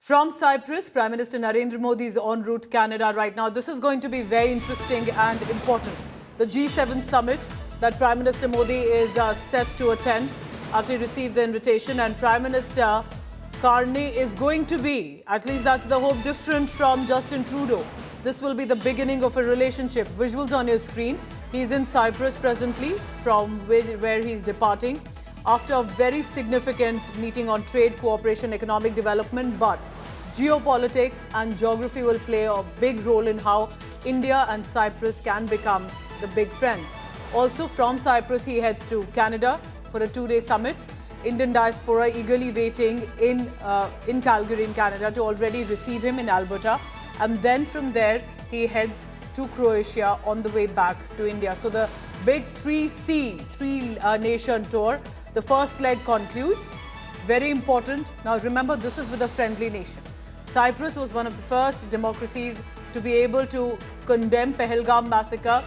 From Cyprus, Prime Minister Narendra Modi is en route Canada right now. This is going to be very interesting and important. The G7 summit that Prime Minister Modi is set to attend after he received the invitation, and Prime Minister Carney is going to be, at least that's the hope, different from Justin Trudeau. This will be the beginning of a relationship. Visuals on your screen. He's in Cyprus presently, from where he's departing after a very significant meeting on trade, cooperation, economic development. But geopolitics and geography will play a big role in how India and Cyprus can become the big friends. Also from Cyprus, he heads to Canada for a two-day summit. Indian diaspora eagerly waiting in Calgary in Canada to already receive him in Alberta. And then from there, he heads to Croatia on the way back to India. So the big three-nation tour, the first leg concludes. Very important. Now remember, this is with a friendly nation. Cyprus was one of the first democracies to be able to condemn Pahalgam massacre,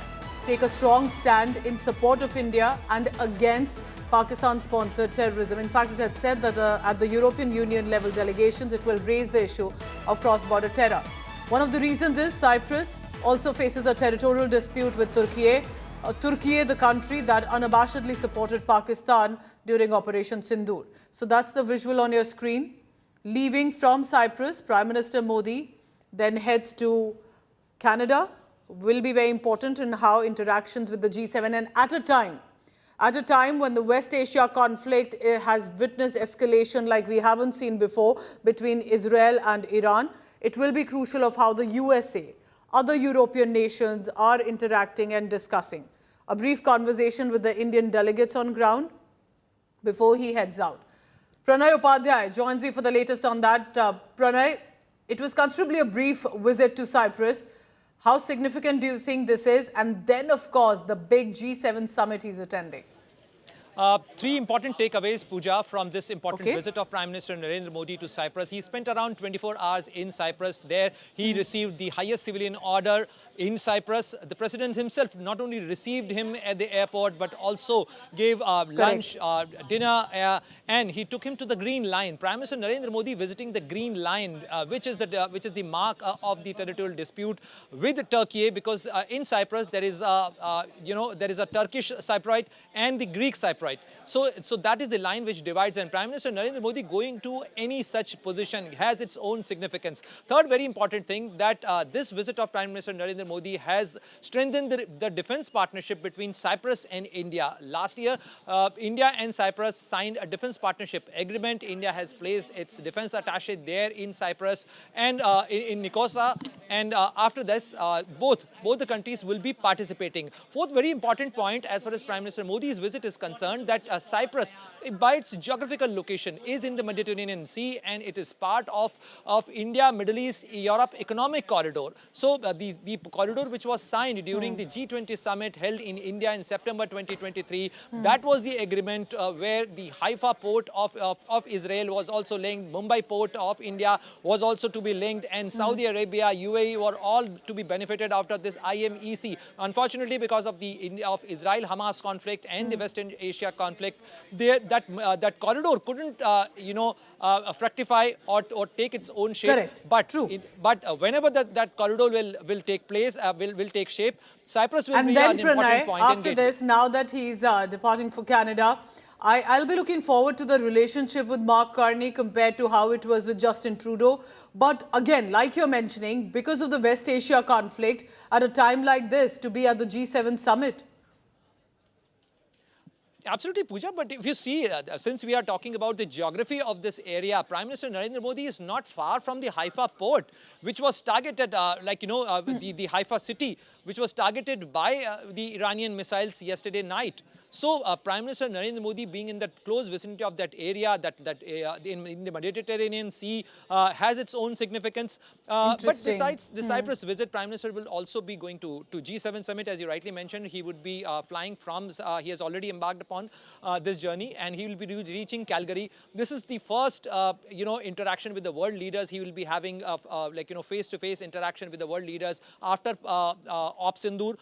take a strong stand in support of India and against Pakistan-sponsored terrorism. In fact, it had said that at the European Union level delegations, it will raise the issue of cross-border terror. One of the reasons is Cyprus also faces a territorial dispute with Turkey. Turkey, the country that unabashedly supported Pakistan during Operation Sindoor. So that's the visual on your screen. Leaving from Cyprus, Prime Minister Modi then heads to Canada. Will be very important in how interactions with the G7, and at a time when the West Asia conflict has witnessed escalation like we haven't seen before between Israel and Iran, it will be crucial of how the USA, other European nations are interacting and discussing. A brief conversation with the Indian delegates on ground before he heads out. Pranay Upadhyay joins me for the latest on that. Pranay, it was considerably a brief visit to Cyprus. How significant do you think this is? And then, of course, the big G7 summit he's attending. Three important takeaways, Pooja, from this important visit of Prime Minister Narendra Modi to Cyprus. He spent around 24 hours in Cyprus. There, he received the highest civilian order in Cyprus. The president himself not only received him at the airport, but also gave lunch, dinner, and he took him to the Green Line. Prime Minister Narendra Modi visiting the Green Line, which is the mark of the territorial dispute with Turkey, because in Cyprus there is there is a Turkish Cypriot and the Greek Cypriot. So that is the line which divides, and Prime Minister Narendra Modi going to any such position has its own significance. Third very important thing, that this visit of Prime Minister Narendra Modi has strengthened the defense partnership between Cyprus and India. Last year, India and Cyprus signed a defense partnership agreement. India has placed its defense attaché there in Cyprus and in Nicosia, and after this, both the countries will be participating. Fourth very important point, as far as Prime Minister Modi's visit is concerned, that Cyprus, by its geographical location, is in the Mediterranean Sea, and it is part of India, Middle East, Europe economic corridor. So the corridor which was signed during the G20 summit held in India in September 2023, that was the agreement where the Haifa port of Israel was also linked, Mumbai port of India was also to be linked, and Saudi Arabia, UAE were all to be benefited after this IMEC. Unfortunately, because of the Israel-Hamas conflict and the Western Asia conflict, that corridor couldn't fructify or take its own shape. Correct. But True. But whenever that corridor will take place, will take shape, Cyprus will and be then, an important point. After this, now that he's departing for Canada, I'll be looking forward to the relationship with Mark Carney compared to how it was with Justin Trudeau. But again, like you're mentioning, because of the West Asia conflict, at a time like this, to be at the G7 summit. Absolutely, Pooja. But if you see, since we are talking about the geography of this area, Prime Minister Narendra Modi is not far from the Haifa port, which was targeted, the Haifa city, which was targeted by the Iranian missiles yesterday night. So, Prime Minister Narendra Modi being in that close vicinity of that area, in the Mediterranean Sea, has its own significance. But besides the Cyprus visit, Prime Minister will also be going to G7 summit, as you rightly mentioned. He would be flying from, he has already embarked upon this journey, and he will be reaching Calgary. This is the first, interaction with the world leaders. He will be having, face-to-face interaction with the world leaders after Op Sindoor.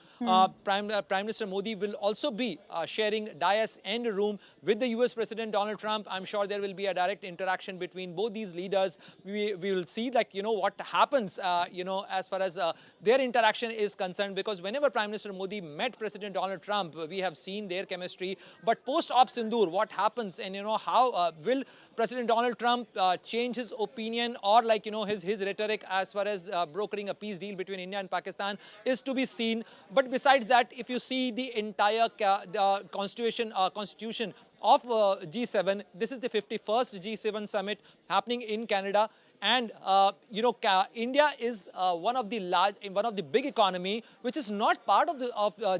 Prime Minister Modi will also be sharing dais and room with the US President Donald Trump. I'm sure there will be a direct interaction between both these leaders. We will see, like, what happens, as far as their interaction is concerned, because whenever Prime Minister Modi met President Donald Trump, we have seen their chemistry. But post-op Sindoor, what happens, and how will President Donald Trump change his opinion, or his rhetoric as far as brokering a peace deal between India and Pakistan is to be seen. But besides that, if you see the entire constitution of G7, this is the 51st G7 summit happening in Canada. And India is one of the big economy which is not part of the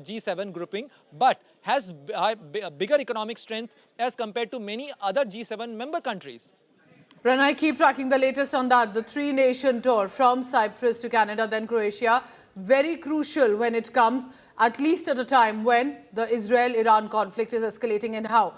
G7 grouping, but has a bigger economic strength as compared to many other G7 member countries. Pranay, keep tracking the latest on that. The three-nation tour from Cyprus to Canada, then Croatia, very crucial when it comes, at least at a time when the Israel-Iran conflict is escalating, and how